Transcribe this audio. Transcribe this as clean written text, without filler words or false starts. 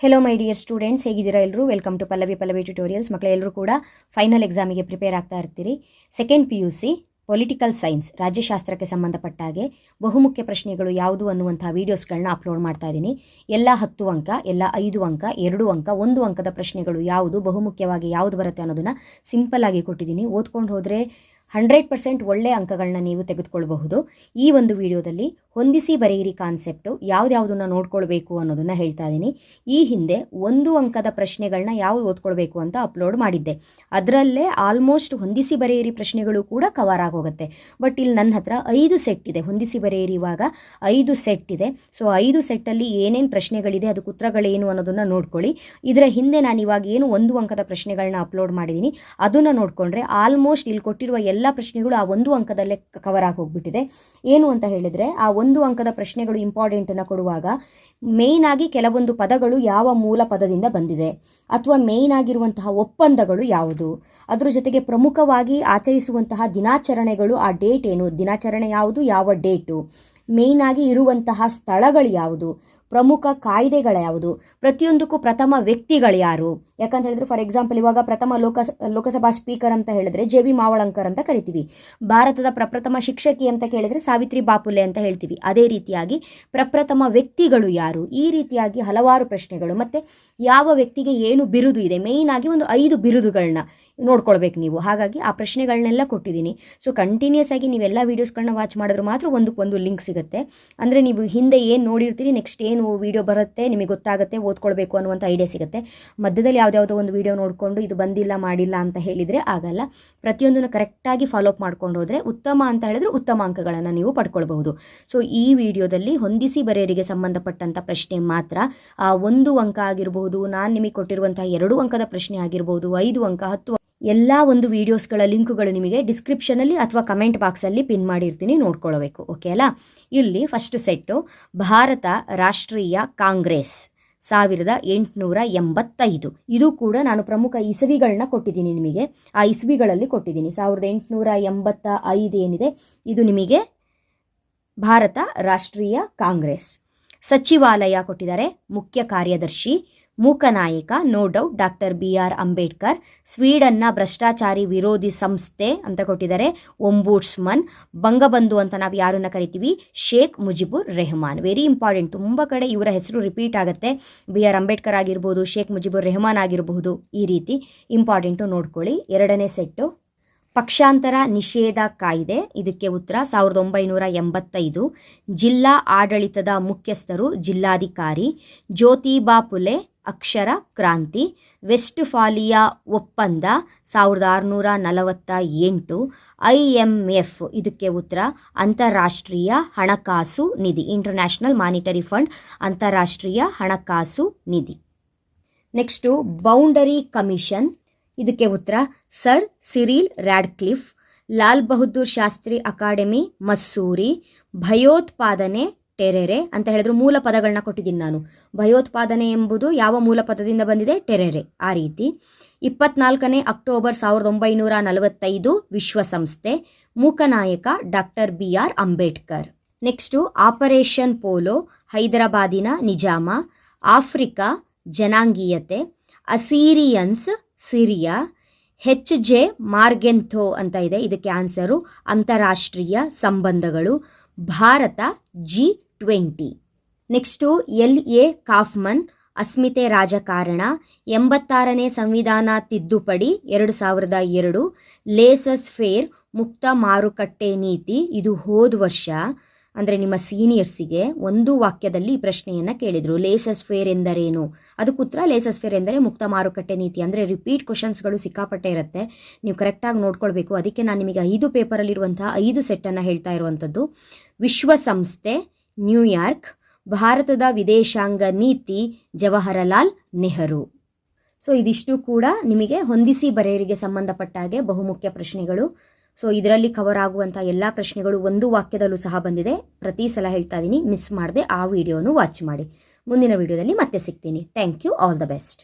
Hello my dear students, ಹೇಗಿದ್ದೀರಾ ಎಲ್ಲರೂ? Welcome to Pallavi tutorials. ಮಕ್ಕಳೆಲ್ಲರೂ ಕೂಡ ಫೈನಲ್ ಎಕ್ಸಾಮಿಗೆ ಪ್ರಿಪೇರ್ ಆಗ್ತಾ ಇರ್ತೀರಿ. ಸೆಕೆಂಡ್ PUC ಪೊಲಿಟಿಕಲ್ ಸೈನ್ಸ್ ರಾಜ್ಯಶಾಸ್ತ್ರಕ್ಕೆ ಸಂಬಂಧಪಟ್ಟ ಹಾಗೆ ಬಹುಮುಖ್ಯ ಪ್ರಶ್ನೆಗಳು ಯಾವುದು ಅನ್ನುವಂಥ ವೀಡಿಯೋಸ್ಗಳನ್ನ ಅಪ್ಲೋಡ್ ಮಾಡ್ತಾ ಇದ್ದೀನಿ. ಎಲ್ಲ 10 ಅಂಕ, ಎಲ್ಲ 5 ಅಂಕ, 2 ಅಂಕ, 1 ಅಂಕದ ಪ್ರಶ್ನೆಗಳು ಯಾವುದು, ಬಹುಮುಖ್ಯವಾಗಿ ಯಾವುದು ಬರುತ್ತೆ ಅನ್ನೋದನ್ನು ಸಿಂಪಲ್ ಆಗಿ ಕೊಟ್ಟಿದ್ದೀನಿ. ಓದ್ಕೊಂಡು ಹೋದರೆ 100% ಒಳ್ಳೆಯ ಅಂಕಗಳನ್ನ ನೀವು ತೆಗೆದುಕೊಳ್ಬಹುದು. ಈ ಒಂದು ವಿಡಿಯೋದಲ್ಲಿ ಹೊಂದಿಸಿ ಬರೆಯಿರಿ ಕಾನ್ಸೆಪ್ಟು ಯಾವುದ್ಯಾವುದನ್ನು ನೋಡ್ಕೊಳ್ಬೇಕು ಅನ್ನೋದನ್ನು ಹೇಳ್ತಾ ಇದ್ದೀನಿ. ಈ ಹಿಂದೆ 1 ಅಂಕದ ಪ್ರಶ್ನೆಗಳನ್ನ ಯಾವುದು ಓದ್ಕೊಳ್ಬೇಕು ಅಂತ ಅಪ್ಲೋಡ್ ಮಾಡಿದ್ದೆ. ಅದರಲ್ಲೇ ಆಲ್ಮೋಸ್ಟ್ ಹೊಂದಿಸಿ ಬರೆಯಿರಿ ಪ್ರಶ್ನೆಗಳು ಕೂಡ ಕವರ್ ಆಗೋಗುತ್ತೆ. ಬಟ್ ಇಲ್ಲಿ ನನ್ನ ಹತ್ರ 5 ಸೆಟ್ ಇದೆ. ಹೊಂದಿಸಿ ಬರೆಯಿರಿ ಇವಾಗ 5 ಸೆಟ್ ಇದೆ. ಸೊ 5 ಸೆಟ್ಟಲ್ಲಿ ಏನೇನು ಪ್ರಶ್ನೆಗಳಿದೆ, ಅದಕ್ಕೆ ಉತ್ತರಗಳೇನು ಅನ್ನೋದನ್ನು ನೋಡ್ಕೊಳ್ಳಿ. ಇದರ ಹಿಂದೆ ನಾನು ಇವಾಗ ಏನು 1 ಅಂಕದ ಪ್ರಶ್ನೆಗಳನ್ನ ಅಪ್ಲೋಡ್ ಮಾಡಿದ್ದೀನಿ ಅದನ್ನು ನೋಡಿಕೊಂಡ್ರೆ ಆಲ್ಮೋಸ್ಟ್ ಇಲ್ಲಿ ಕೊಟ್ಟಿರುವ ಎಲ್ಲ ಪ್ರಶ್ನೆಗಳು ಆ 1 ಅಂಕದಲ್ಲೇ ಕವರ್ ಆಗಿ ಹೋಗ್ಬಿಟ್ಟಿದೆ. ಏನು ಅಂತ ಹೇಳಿದರೆ, ಆ 1 ಅಂಕದ ಪ್ರಶ್ನೆಗಳು ಇಂಪಾರ್ಟೆಂಟನ್ನು ಕೊಡುವಾಗ ಮೇಯ್ನ್ ಆಗಿ ಕೆಲವೊಂದು ಪದಗಳು ಯಾವ ಮೂಲ ಪದದಿಂದ ಬಂದಿದೆ, ಅಥವಾ ಮೇಯ್ನ್ ಆಗಿರುವಂತಹ ಒಪ್ಪಂದಗಳು ಯಾವುದು, ಅದರ ಜೊತೆಗೆ ಪ್ರಮುಖವಾಗಿ ಆಚರಿಸುವಂತಹ ದಿನಾಚರಣೆಗಳು, ಆ ಡೇಟ್ ಏನು, ದಿನಾಚರಣೆ ಯಾವುದು, ಯಾವ ಡೇಟು, ಮೇಯ್ನ್ ಆಗಿ ಇರುವಂತಹ ಸ್ಥಳಗಳು ಯಾವುದು, ಪ್ರಮುಖ ಕಾಯ್ದೆಗಳು ಯಾವುದು, ಪ್ರತಿಯೊಂದಕ್ಕೂ ಪ್ರಥಮ ವ್ಯಕ್ತಿಗಳು ಯಾರು. ಯಾಕಂತ ಹೇಳಿದ್ರೆ, ಫಾರ್ ಎಕ್ಸಾಂಪಲ್ ಇವಾಗ ಪ್ರಥಮ ಲೋಕಸಭಾ ಸ್ಪೀಕರ್ ಅಂತ ಹೇಳಿದ್ರೆ JB ಮಾವಳಂಕರ್ ಅಂತ ಕರಿತೀವಿ. ಭಾರತದ ಪ್ರಪ್ರಥಮ ಶಿಕ್ಷಕಿ ಅಂತ ಕೇಳಿದ್ರೆ ಸಾವಿತ್ರಿ ಬಾಪುಲೆ ಅಂತ ಹೇಳ್ತೀವಿ. ಅದೇ ರೀತಿಯಾಗಿ ಪ್ರಪ್ರಥಮ ವ್ಯಕ್ತಿಗಳು ಯಾರು, ಈ ರೀತಿಯಾಗಿ ಹಲವಾರು ಪ್ರಶ್ನೆಗಳು. ಮತ್ತು ಯಾವ ವ್ಯಕ್ತಿಗೆ ಏನು ಬಿರುದು ಇದೆ, ಮೇಯ್ನ್ ಆಗಿ ಒಂದು 5 ಬಿರುದುಗಳನ್ನ ನೋಡ್ಕೊಳ್ಬೇಕು ನೀವು. ಹಾಗಾಗಿ ಆ ಪ್ರಶ್ನೆಗಳನ್ನೆಲ್ಲ ಕೊಟ್ಟಿದ್ದೀನಿ. ಸೊ ಕಂಟಿನ್ಯೂಸ್ ಆಗಿ ನೀವೆಲ್ಲ ವೀಡಿಯೋಸ್ಗಳನ್ನ ವಾಚ್ ಮಾಡಿದ್ರೆ ಮಾತ್ರ ಒಂದಕ್ಕೊಂದು ಲಿಂಕ್ ಸಿಗುತ್ತೆ. ಅಂದರೆ ನೀವು ಹಿಂದೆ ಏನು ನೋಡಿರ್ತೀರಿ, ನೆಕ್ಸ್ಟ್ ಏನು ವೀಡಿಯೋ ಬರುತ್ತೆ ನಿಮಗೆ ಗೊತ್ತಾಗುತ್ತೆ, ಓದ್ಕೊಳ್ಬೇಕು ಅನ್ನುವಂಥ ಐಡಿಯಾ ಸಿಗುತ್ತೆ. ಮಧ್ಯದಲ್ಲಿ ಯಾವುದ್ಯಾವುದೋ ಒಂದು ವೀಡಿಯೋ ನೋಡಿಕೊಂಡು ಇದು ಬಂದಿಲ್ಲ ಮಾಡಿಲ್ಲ ಅಂತ ಹೇಳಿದರೆ ಆಗಲ್ಲ. ಪ್ರತಿಯೊಂದನ್ನು ಕರೆಕ್ಟಾಗಿ ಫಾಲೋ ಅಪ್ ಮಾಡ್ಕೊಂಡು ಹೋದರೆ ಉತ್ತಮ ಅಂತ ಹೇಳಿದ್ರೆ ಉತ್ತಮ ಅಂಕಗಳನ್ನು ನೀವು ಪಡ್ಕೊಳ್ಬಹುದು. ಸೊ ಈ ವಿಡಿಯೋದಲ್ಲಿ ಹೊಂದಿಸಿ ಬರೆಯರಿಗೆ ಸಂಬಂಧಪಟ್ಟಂಥ ಪ್ರಶ್ನೆ ಮಾತ್ರ. ಆ 1 ಅಂಕ ಆಗಿರಬಹುದು, ನಾನು ನಿಮಗೆ ಕೊಟ್ಟಿರುವಂತಹ 2 ಅಂಕದ ಪ್ರಶ್ನೆ ಆಗಿರ್ಬೋದು, 5 ಅಂಕ, 10 ಎಲ್ಲ ಒಂದು ವೀಡಿಯೋಸ್ಗಳ ಲಿಂಕ್ಗಳು ನಿಮಗೆ ಡಿಸ್ಕ್ರಿಪ್ಷನಲ್ಲಿ ಅಥವಾ ಕಮೆಂಟ್ ಬಾಕ್ಸಲ್ಲಿ ಪಿನ್ ಮಾಡಿರ್ತೀನಿ, ನೋಡ್ಕೊಳ್ಬೇಕು. ಓಕೆ ಅಲ್ಲ? ಇಲ್ಲಿ ಫಸ್ಟ್ ಸೆಟ್ಟು ಭಾರತ ರಾಷ್ಟ್ರೀಯ ಕಾಂಗ್ರೆಸ್ 1885. ಇದು ಕೂಡ ನಾನು ಪ್ರಮುಖ ಇಸವಿಗಳನ್ನ ಕೊಟ್ಟಿದ್ದೀನಿ ನಿಮಗೆ. ಆ ಇಸವಿಗಳಲ್ಲಿ ಕೊಟ್ಟಿದ್ದೀನಿ. 1885 ಏನಿದೆ ಇದು ನಿಮಗೆ ಭಾರತ ರಾಷ್ಟ್ರೀಯ ಕಾಂಗ್ರೆಸ್. ಸಚಿವಾಲಯ ಕೊಟ್ಟಿದ್ದಾರೆ, ಮುಖ್ಯ ಕಾರ್ಯದರ್ಶಿ, Mooknayak no doubt doctor BR Ambedkar. ಸ್ವೀಡನ್ನ ಭ್ರಷ್ಟಾಚಾರಿ ವಿರೋಧಿ ಸಂಸ್ಥೆ ಅಂತ ಕೊಟ್ಟಿದ್ದಾರೆ, ಒಂಬೂಡ್ಸ್ಮನ್. ಬಂಗಬಂಧು ಅಂತ ನಾವು ಯಾರನ್ನ ಕರಿತೀವಿ, ಶೇಖ್ ಮುಜಿಬುರ್ ರೆಹಮಾನ್. ವೆರಿ ಇಂಪಾರ್ಟೆಂಟ್, ತುಂಬ ಕಡೆ ಇವರ ಹೆಸರು ರಿಪೀಟ್ ಆಗುತ್ತೆ. BR ಅಂಬೇಡ್ಕರ್ ಆಗಿರ್ಬೋದು, ಶೇಖ್ ಮುಜಿಬುರ್ ರೆಹಮಾನ್ ಆಗಿರಬಹುದು. ಈ ರೀತಿ ಇಂಪಾರ್ಟೆಂಟು ನೋಡ್ಕೊಳ್ಳಿ. 2ನೇ ಸೆಟ್ಟು ಪಕ್ಷಾಂತರ ನಿಷೇಧ ಕಾಯ್ದೆ. ಇದಕ್ಕೆ ಉತ್ತರ 1985. ಜಿಲ್ಲಾ ಆಡಳಿತದ ಮುಖ್ಯಸ್ಥರು ಜಿಲ್ಲಾಧಿಕಾರಿ. ಜ್ಯೋತಿಬಾ ಫುಲೆ ಅಕ್ಷರ ಕ್ರಾಂತಿ. ವೆಸ್ಟ್ಫಾಲಿಯಾ ಒಪ್ಪಂದ 1648. IMF ಇದಕ್ಕೆ ಉತ್ತರ ಅಂತಾರಾಷ್ಟ್ರೀಯ ಹಣಕಾಸು ನಿಧಿ, ಇಂಟರ್ನ್ಯಾಷನಲ್ ಮಾನಿಟರಿ ಫಂಡ್, ಅಂತಾರಾಷ್ಟ್ರೀಯ ಹಣಕಾಸು ನಿಧಿ. Next boundary commission. ಇದಕ್ಕೆ ಉತ್ತರ sir Cyril Radcliffe. Lal Bahadur Shastri academy, Mussoorie. ಭಯೋತ್ಪಾದನೆ ಟೆರೆರೆ ಅಂತ ಹೇಳಿದ್ರು ಮೂಲ ಪದಗಳನ್ನ ಕೊಟ್ಟಿದ್ದೀನಿ ನಾನು. ಭಯೋತ್ಪಾದನೆ ಎಂಬುದು ಯಾವ ಮೂಲ ಪದದಿಂದ ಬಂದಿದೆ, ಟೆರೆರೆ. ಆ ರೀತಿ 24ನೇ ಅಕ್ಟೋಬರ್ 1945 ವಿಶ್ವಸಂಸ್ಥೆ. Mooknayak doctor BR Ambedkar. Next operation polo, ಹೈದರಾಬಾದಿನ ನಿಜಾಮ. ಆಫ್ರಿಕಾ ಜನಾಂಗೀಯತೆ. Assyrians Syria. HJ ಮಾರ್ಗೆಂಥೋ ಅಂತ ಇದೆ, ಇದಕ್ಕೆ ಆನ್ಸರು ಅಂತಾರಾಷ್ಟ್ರೀಯ ಸಂಬಂಧಗಳು. Bharat G20. Next LA Kaufman, ಅಸ್ಮಿತೆ ರಾಜಕಾರಣ. 86ನೇ ಸಂವಿಧಾನ ತಿದ್ದುಪಡಿ 2002. ಲೇಸಸ್ ಫೇರ್, ಮುಕ್ತ ಮಾರುಕಟ್ಟೆ ನೀತಿ. ಇದು ಹೋದ ವರ್ಷ ಅಂದರೆ ನಿಮ್ಮ ಸೀನಿಯರ್ಸಿಗೆ ಒಂದು ವಾಕ್ಯದಲ್ಲಿ ಈ ಪ್ರಶ್ನೆಯನ್ನು ಕೇಳಿದರು. ಲೇಸಸ್ ಫೇರ್ ಎಂದರೇನು? ಅದಕ್ಕೆ ಉತ್ತರ ಲೇಸಸ್ ಫೇರ್ ಎಂದರೆ ಮುಕ್ತ ಮಾರುಕಟ್ಟೆ ನೀತಿ. ಅಂದರೆ ರಿಪೀಟ್ ಕ್ವಶನ್ಸ್ಗಳು ಸಿಕ್ಕಾಪಟ್ಟೆ ಇರುತ್ತೆ, ನೀವು ಕರೆಕ್ಟಾಗಿ ನೋಡ್ಕೊಳ್ಬೇಕು. ಅದಕ್ಕೆ ನಾನು ನಿಮಗೆ 5 ಪೇಪರಲ್ಲಿರುವಂತಹ 5 ಸೆಟ್ಟನ್ನು ಹೇಳ್ತಾ ಇರುವಂಥದ್ದು. ವಿಶ್ವಸಂಸ್ಥೆ ನ್ಯೂಯಾರ್ಕ್. ಭಾರತದ ವಿದೇಶಾಂಗ ನೀತಿ ಜವಾಹರಲಾಲ್ ನೆಹರು. ಸೊ ಇದಿಷ್ಟು ಕೂಡ ನಿಮಗೆ ಹೊಂದಿಸಿ ಬರೆಯರಿಗೆ ಸಂಬಂಧಪಟ್ಟ ಹಾಗೆ ಬಹುಮುಖ್ಯ ಪ್ರಶ್ನೆಗಳು. ಸೊ ಇದರಲ್ಲಿ ಕವರ್ ಆಗುವಂಥ ಎಲ್ಲ ಪ್ರಶ್ನೆಗಳು 1 ವಾಕ್ಯದಲ್ಲೂ ಸಹ ಬಂದಿದೆ. ಪ್ರತಿ ಸಲ ಹೇಳ್ತಾ ಇದ್ದೀನಿ, ಮಿಸ್ ಮಾಡದೆ ಆ ವಿಡಿಯೋನು ವಾಚ್ ಮಾಡಿ. ಮುಂದಿನ ವಿಡಿಯೋದಲ್ಲಿ ಮತ್ತೆ ಸಿಗ್ತೀನಿ. Thank you. All the best.